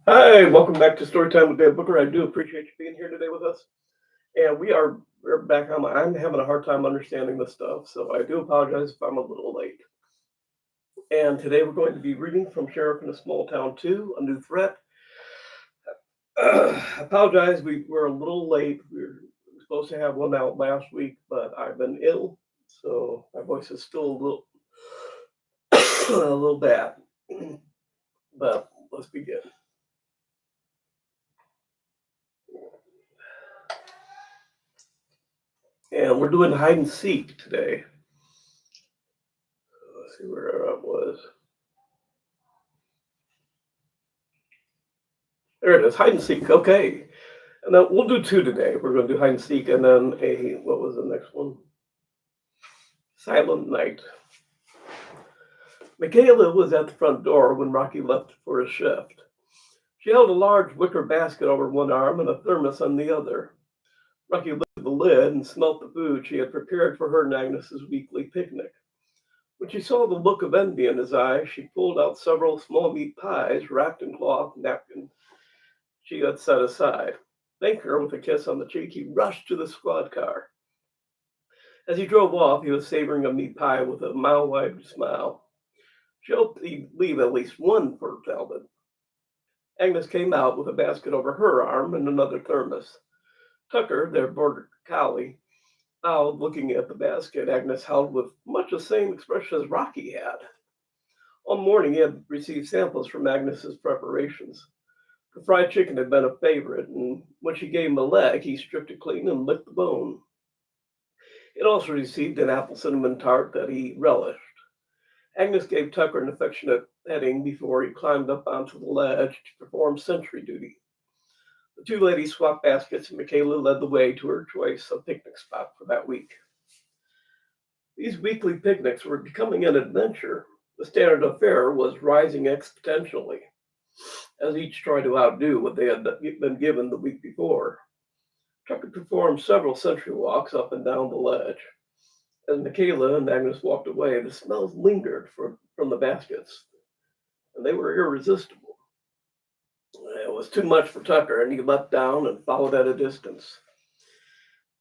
Hi, welcome back to Storytime with Dan Booker. I do appreciate you being here today with us. And we're back on. I'm having a hard time understanding this stuff, so I do apologize if I'm a little late. And today we're going to be reading from Sheriff in a Small Town 2, A New Threat. I apologize, we were a little late. We were supposed to have one out last week, but I've been ill, so my voice is still a little bad. But let's begin. And we're doing hide and seek today. Let's see where I was. There it is, hide and seek. Okay. And then we'll do two today. We're going to do hide and seek and then what was the next one? Silent Night. Makayla was at the front door when Rocky left for his shift. She held a large wicker basket over one arm and a thermos on the other. Rocky lifted the lid and smelt the food she had prepared for her and Agnes's weekly picnic. When she saw the look of envy in his eyes, she pulled out several small meat pies wrapped in cloth napkins she had set aside. Thanking her with a kiss on the cheek, he rushed to the squad car. As he drove off, he was savoring a meat pie with a mile-wide smile. She hoped he'd leave at least one for Talbot. Agnes came out with a basket over her arm and another thermos. Tucker, their border collie, bowed, looking at the basket Agnes held with much the same expression as Rocky had. All morning he had received samples from Agnes's preparations. The fried chicken had been a favorite, and when she gave him a leg, he stripped it clean and licked the bone. It also received an apple cinnamon tart that he relished. Agnes gave Tucker an affectionate petting before he climbed up onto the ledge to perform sentry duty. The two ladies swapped baskets, and Makayla led the way to her choice of picnic spot for that week. These weekly picnics were becoming an adventure. The standard of fare was rising exponentially as each tried to outdo what they had been given the week before. Tucker performed several sentry walks up and down the ledge. As Makayla and Agnes walked away, the smells lingered from the baskets, and they were irresistible. It was too much for Tucker, and he leapt down and followed at a distance.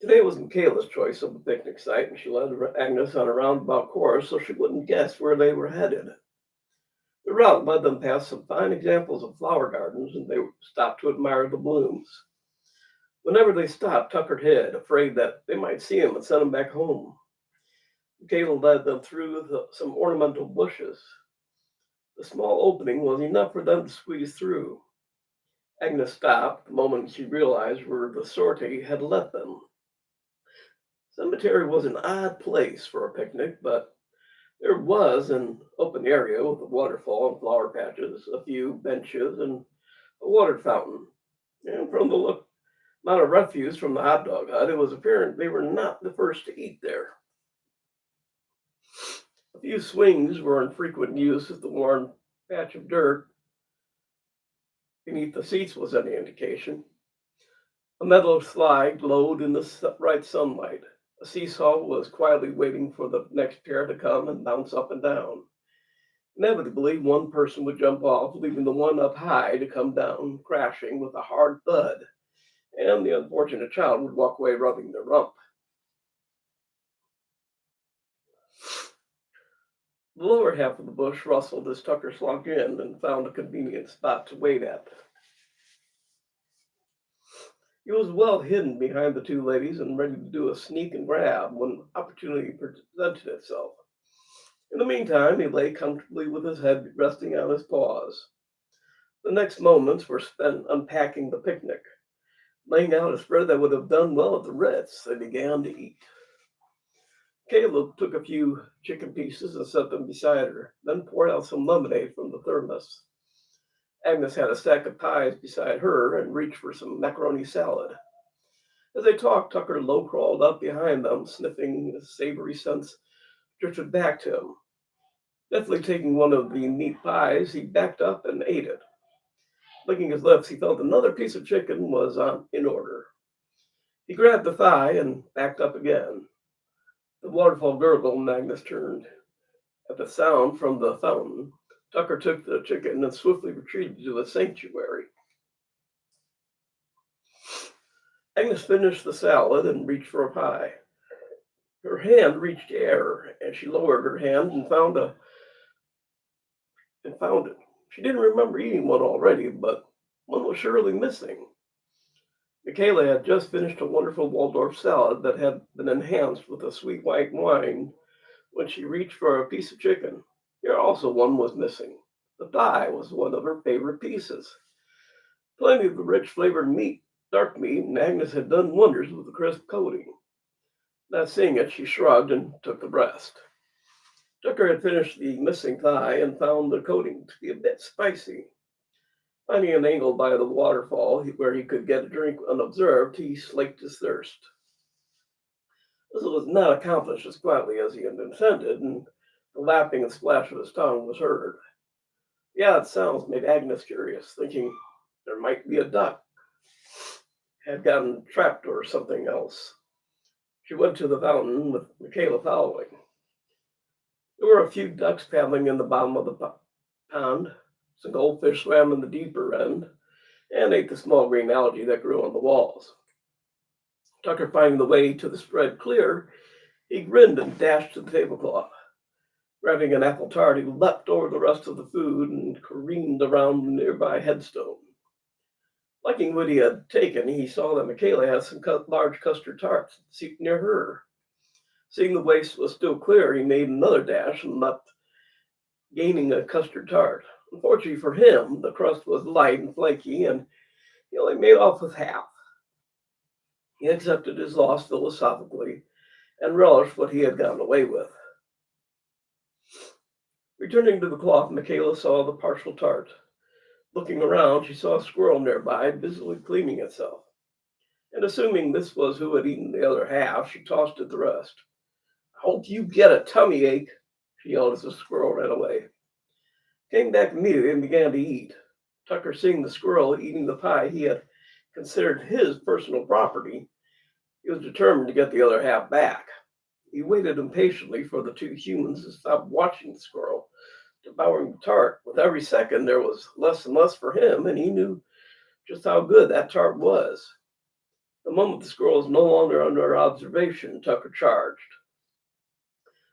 Today was Makayla's choice of a picnic site, and she led Agnes on a roundabout course so she wouldn't guess where they were headed. The route led them past some fine examples of flower gardens, and they stopped to admire the blooms. Whenever they stopped, Tucker hid, afraid that they might see him and send him back home. Makayla led them through some ornamental bushes. The small opening was enough for them to squeeze through. Agnes stopped the moment she realized where the sortie had led them. Cemetery was an odd place for a picnic, but there was an open area with a waterfall and flower patches, a few benches, and a water fountain. And from the amount of refuse from the hot dog hut, it was apparent they were not the first to eat there. A few swings were in frequent use if the worn patch of dirt beneath the seats was any indication. A metal slide glowed in the bright sunlight. A seesaw was quietly waiting for the next pair to come and bounce up and down. Inevitably, one person would jump off, leaving the one up high to come down, crashing with a hard thud, and the unfortunate child would walk away rubbing their rump. The lower half of the bush rustled as Tucker slunk in and found a convenient spot to wait at. He was well hidden behind the two ladies and ready to do a sneak and grab when opportunity presented itself. In the meantime, he lay comfortably with his head resting on his paws. The next moments were spent unpacking the picnic. Laying out a spread that would have done well at the Ritz, they began to eat. Caleb took a few chicken pieces and set them beside her, then poured out some lemonade from the thermos. Agnes had a stack of pies beside her and reached for some macaroni salad. As they talked, Tucker low crawled up behind them, sniffing the savory scents drifted back to him. Deftly taking one of the meat pies, he backed up and ate it. Licking his lips, he felt another piece of chicken was in order. He grabbed the thigh and backed up again. The waterfall gurgled, and Agnes turned. At the sound from the fountain, Tucker took the chicken and swiftly retreated to the sanctuary. Agnes finished the salad and reached for a pie. Her hand reached air, and she lowered her hand and found it. She didn't remember eating one already, but one was surely missing. Makayla had just finished a wonderful Waldorf salad that had been enhanced with a sweet white wine when she reached for a piece of chicken. Here also one was missing. The thigh was one of her favorite pieces. Plenty of the rich flavored meat, dark meat, and Agnes had done wonders with the crisp coating. Not seeing it, she shrugged and took the breast. Tucker had finished the missing thigh and found the coating to be a bit spicy. Finding an angle by the waterfall where he could get a drink unobserved, he slaked his thirst. This was not accomplished as quietly as he had intended, and the lapping and splash of his tongue was heard. The odd sounds made Agnes curious, thinking there might be a duck had gotten trapped or something else. She went to the fountain with Makayla following. There were a few ducks paddling in the bottom of the pond. Some goldfish swam in the deeper end and ate the small green algae that grew on the walls. Tucker finding the way to the spread clear, he grinned and dashed to the tablecloth. Grabbing an apple tart, he leapt over the rest of the food and careened around the nearby headstone. Liking what he had taken, he saw that Makayla had some large custard tarts seated near her. Seeing the waist was still clear, he made another dash and leapt, gaining a custard tart. Unfortunately for him, the crust was light and flaky, and he only made off with half. He accepted his loss philosophically and relished what he had gotten away with. Returning to the cloth, Makayla saw the partial tart. Looking around, she saw a squirrel nearby, busily cleaning itself. And assuming this was who had eaten the other half, she tossed it the rest. "I hope you get a tummy ache," she yelled as the squirrel ran away. Came back immediately and began to eat. Tucker, seeing the squirrel eating the pie he had considered his personal property, he was determined to get the other half back. He waited impatiently for the two humans to stop watching the squirrel devouring the tart. With every second, there was less and less for him, and he knew just how good that tart was. The moment the squirrel was no longer under observation, Tucker charged.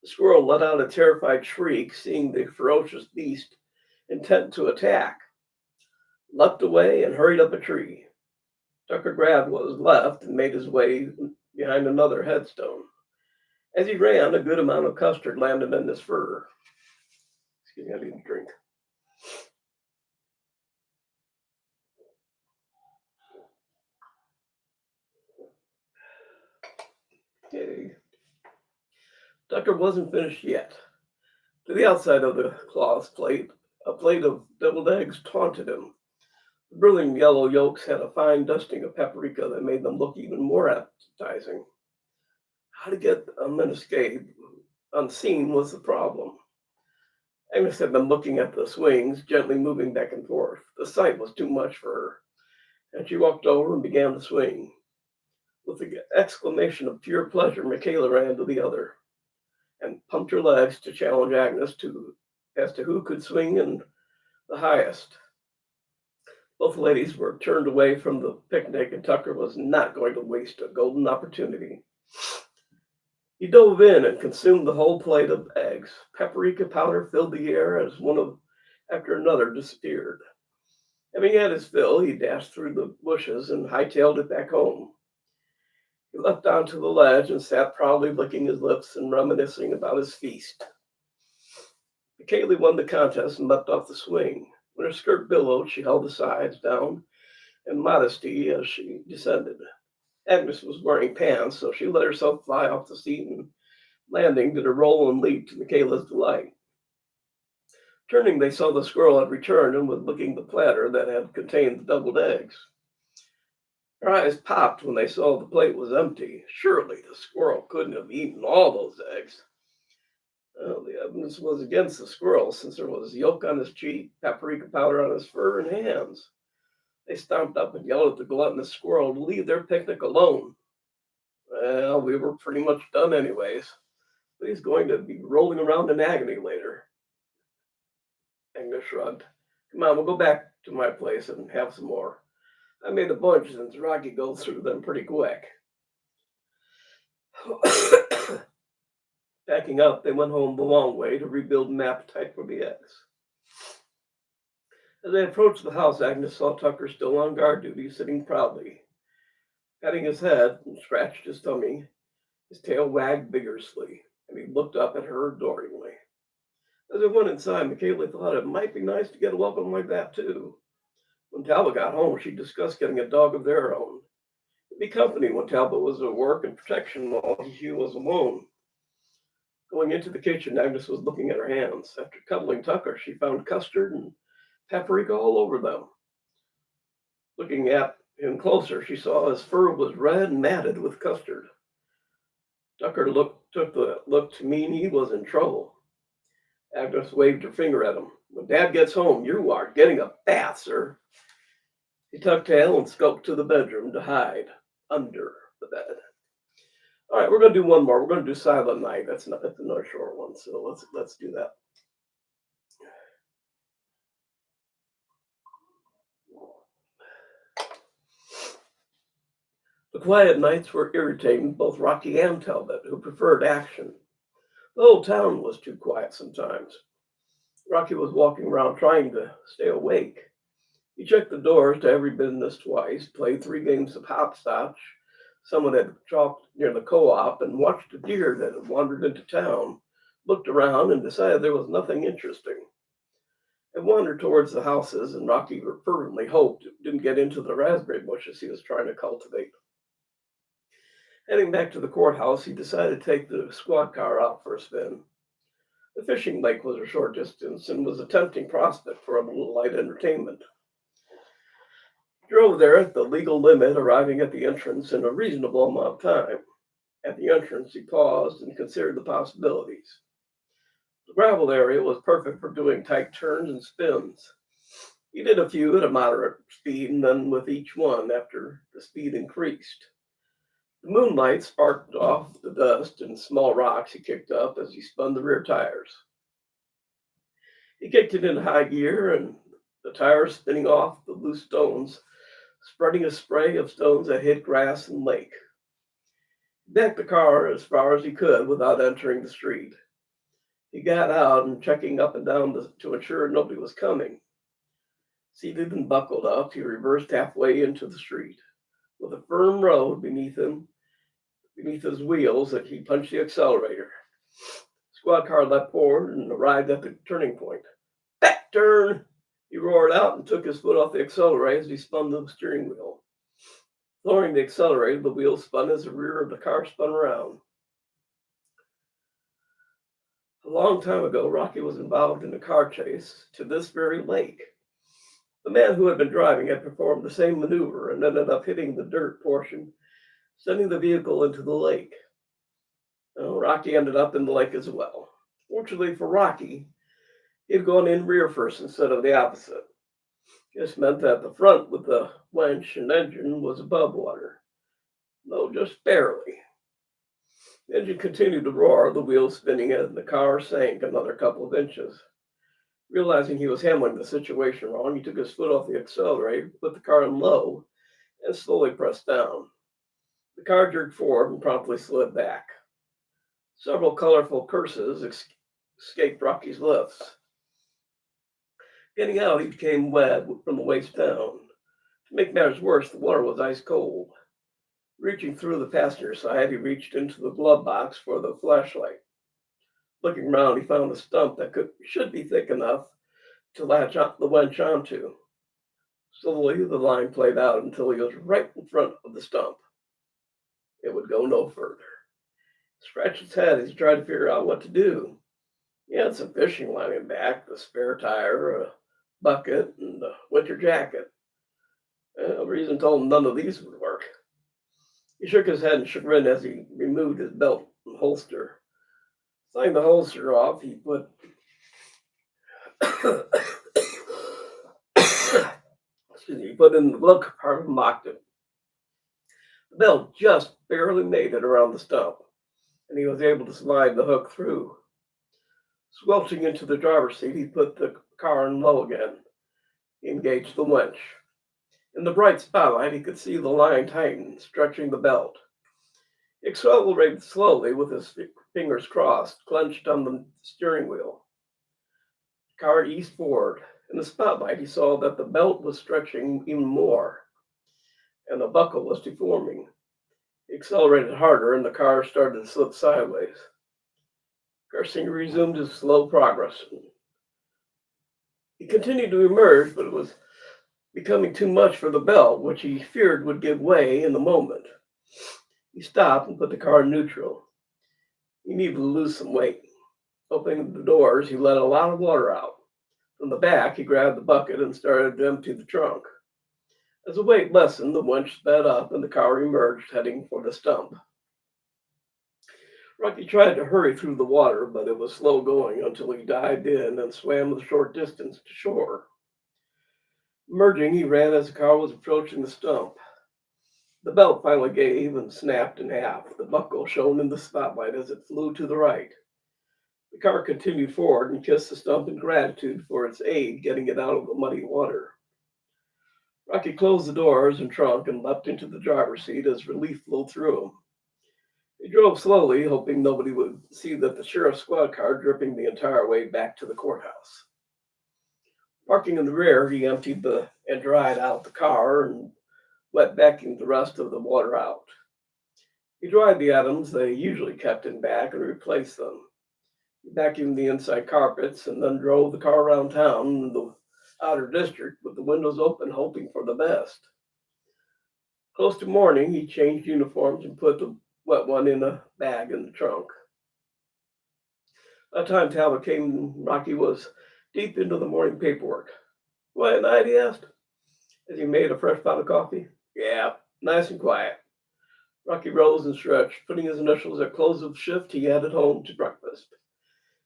The squirrel let out a terrified shriek, seeing the ferocious beast intent to attack, leapt away, and hurried up a tree. Tucker grabbed what was left and made his way behind another headstone. As he ran, a good amount of custard landed in his fur. Excuse me, I need a drink. Okay. Tucker wasn't finished yet. To the outside of the cloth plate, a plate of deviled eggs taunted him. The brilliant yellow yolks had a fine dusting of paprika that made them look even more appetizing. How to get them and escape unseen was the problem. Agnes had been looking at the swings, gently moving back and forth. The sight was too much for her, and she walked over and began to swing. With an exclamation of pure pleasure, Makayla ran to the other and pumped her legs to challenge Agnes as to who could swing in the highest. Both ladies were turned away from the picnic, and Tucker was not going to waste a golden opportunity. He dove in and consumed the whole plate of eggs. Paprika powder filled the air as one after another disappeared. Having had his fill, he dashed through the bushes and hightailed it back home. He leapt onto the ledge and sat proudly licking his lips and reminiscing about his feast. Makayla won the contest and leapt off the swing. When her skirt billowed, she held the sides down in modesty as she descended. Agnes was wearing pants, so she let herself fly off the seat and landing did a roll and leap to Makayla's delight. Turning, they saw the squirrel had returned and was licking the platter that had contained the deviled eggs. Her eyes popped when they saw the plate was empty. Surely the squirrel couldn't have eaten all those eggs. Well, the evidence was against the squirrel, since there was yolk on his cheek, paprika powder on his fur and hands. They stomped up and yelled at the gluttonous squirrel to leave their picnic alone. Well, we were pretty much done anyways, but he's going to be rolling around in agony later. Agnes shrugged. Come on, we'll go back to my place and have some more. I made a bunch since Rocky goes through them pretty quick. Packing up, they went home the long way to rebuild an appetite for the eggs. As they approached the house, Agnes saw Tucker still on guard duty, sitting proudly. Patting his head and scratched his tummy, his tail wagged vigorously, and he looked up at her adoringly. As they went inside, Makayla thought it might be nice to get a welcome like that, too. When Talbot got home, she discussed getting a dog of their own. It'd be company when Talbot was at work and protection while she was alone. Going into the kitchen, Agnes was looking at her hands. After cuddling Tucker, she found custard and paprika all over them. Looking at him closer, she saw his fur was red and matted with custard. Tucker took the look to mean he was in trouble. Agnes waved her finger at him. When Dad gets home, you are getting a bath, sir. He tucked tail and skulked to the bedroom to hide under the bed. All right, we're going to do one more. We're going to do Silent Night. That's another short one, so let's do that. The quiet nights were irritating to both Rocky and Talbot, who preferred action. The whole town was too quiet sometimes. Rocky was walking around trying to stay awake. He checked the doors to every business twice, played 3 games of hopscotch. Someone had chalked near the co-op and watched a deer that had wandered into town, looked around and decided there was nothing interesting. It wandered towards the houses, and Rocky fervently hoped it didn't get into the raspberry bushes he was trying to cultivate. Heading back to the courthouse, he decided to take the squad car out for a spin. The fishing lake was a short distance and was a tempting prospect for a little light entertainment. He drove there at the legal limit, arriving at the entrance in a reasonable amount of time. At the entrance, he paused and considered the possibilities. The gravel area was perfect for doing tight turns and spins. He did a few at a moderate speed, and then with each one, after the speed increased. The moonlight sparked off the dust and small rocks he kicked up as he spun the rear tires. He kicked it into high gear, and the tires spinning off the loose stones, spreading a spray of stones that hit grass and lake. He backed the car as far as he could without entering the street. He got out and checking up and down to ensure nobody was coming. Seated and buckled up, he reversed halfway into the street. With a firm road beneath his wheels, that he punched the accelerator. Squad car leapt forward and arrived at the turning point. Back turn! He roared out and took his foot off the accelerator as he spun the steering wheel. Lowering the accelerator, the wheel spun as the rear of the car spun around. A long time ago, Rocky was involved in a car chase to this very lake. The man who had been driving had performed the same maneuver and ended up hitting the dirt portion, sending the vehicle into the lake. Well, Rocky ended up in the lake as well. Fortunately for Rocky, he had gone in rear first instead of the opposite. This meant that the front with the winch and engine was above water, though just barely. The engine continued to roar, the wheels spinning, and the car sank another couple of inches. Realizing he was handling the situation wrong, he took his foot off the accelerator, put the car in low, and slowly pressed down. The car jerked forward and promptly slid back. Several colorful curses escaped Rocky's lips. Getting out, he became wet from the waist down. To make matters worse, the water was ice cold. Reaching through the passenger side, he reached into the glove box for the flashlight. Looking around, he found a stump that should be thick enough to latch the winch onto. Slowly, the line played out until he was right in front of the stump. It would go no further. He scratched his head as he tried to figure out what to do. He had some fishing line in back, the spare tire, a bucket, and a winter jacket. Reason told him none of these would work. He shook his head in chagrin as he removed his belt and holster. Sliding the holster off, he put in the glove compartment and locked it. The belt just barely made it around the stump, and he was able to slide the hook through. Squelching into the driver's seat, he put the car in low again. He engaged the winch. In the bright spotlight, he could see the line tighten, stretching the belt. He accelerated slowly with his fingers crossed, clenched on the steering wheel. The car eased forward. In the spotlight, he saw that the belt was stretching even more, and the buckle was deforming. He accelerated harder, and the car started to slip sideways. Cursing resumed his slow progress. He continued to emerge, but it was becoming too much for the belt, which he feared would give way in the moment. He stopped and put the car in neutral. He needed to lose some weight. Opening the doors, he let a lot of water out. From the back, he grabbed the bucket and started to empty the trunk. As the weight lessened, the winch sped up and the car emerged, heading for the stump. Rocky tried to hurry through the water, but it was slow going until he dived in and swam the short distance to shore. Emerging, he ran as the car was approaching the stump. The belt finally gave and snapped in half. The buckle shone in the spotlight as it flew to the right. The car continued forward and kissed the stump in gratitude for its aid getting it out of the muddy water. Rocky closed the doors and trunk and leapt into the driver's seat as relief flowed through him. He drove slowly, hoping nobody would see that the sheriff's squad car dripping the entire way back to the courthouse. Parking in the rear, he emptied and dried out the car and wet vacuumed the rest of the water out. He dried the items they usually kept in back and replaced them. He vacuumed the inside carpets and then drove the car around town in the outer district with the windows open, hoping for the best. Close to morning, he changed uniforms and put the wet one in a bag in the trunk. By the time Talbot came, Rocky was deep into the morning paperwork. "Quiet night?" he asked, as he made a fresh pot of coffee. "Yeah, nice and quiet." Rocky rose and stretched. Putting his initials at close of shift, he headed home to breakfast.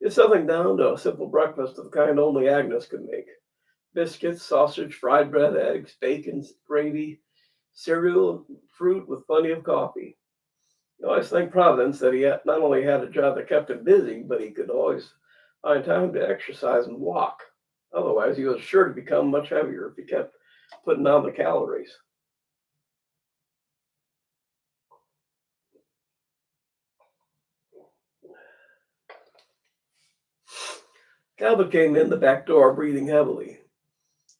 He settled down to a simple breakfast of the kind only Agnes could make. Biscuits, sausage, fried bread, eggs, bacon, gravy, cereal, fruit with plenty of coffee. He always thanked Providence that he not only had a job that kept him busy, but he could always find time to exercise and walk. Otherwise, he was sure to become much heavier if he kept putting on the calories. Talbot came in the back door, breathing heavily.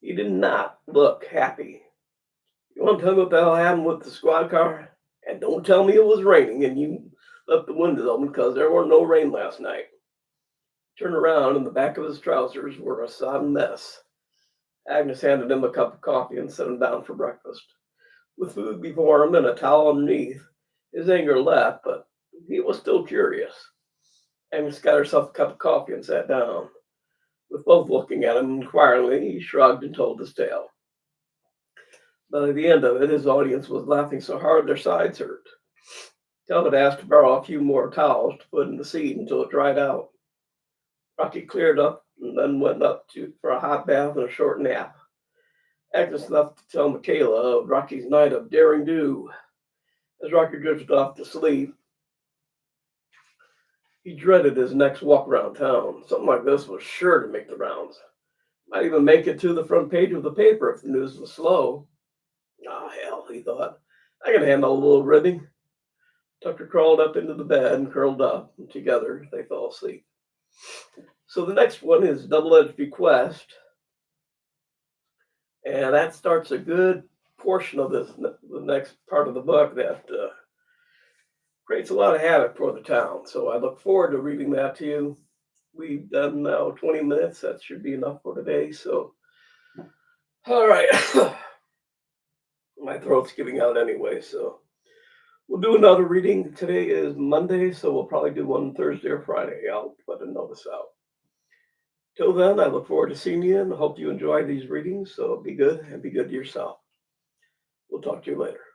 He did not look happy. "You want to tell me what the hell happened with the squad car? And don't tell me it was raining and you left the windows open because there weren't no rain last night." Turned around and the back of his trousers were a sodden mess. Agnes handed him a cup of coffee and set him down for breakfast. With food before him and a towel underneath, his anger left, but he was still curious. Agnes got herself a cup of coffee and sat down. With both looking at him inquiringly, he shrugged and told his tale. By the end of it, his audience was laughing so hard their sides hurt. Talbot asked to borrow a few more towels to put in the seat until it dried out. Rocky cleared up and then went up for a hot bath and a short nap. Agnes left to tell Makayla of Rocky's night of daring do. As Rocky drifted off to sleep, he dreaded his next walk around town. Something like this was sure to make the rounds. Might even make it to the front page of the paper if the news was slow. "Oh, hell," he thought. "I can handle a little ribbing." Tucker crawled up into the bed and curled up, and together they fell asleep. So the next one is Double-Edged Bequest, and that starts a good portion of the next part of the book that creates a lot of havoc for the town. So I look forward to reading that to you. We've done now 20 minutes. That should be enough for today. So, all right. My throat's giving out anyway, so we'll do another reading. Today is Monday, so we'll probably do one Thursday or Friday. I'll put a notice out. Till then, I look forward to seeing you and hope you enjoy these readings. So be good and be good to yourself. We'll talk to you later.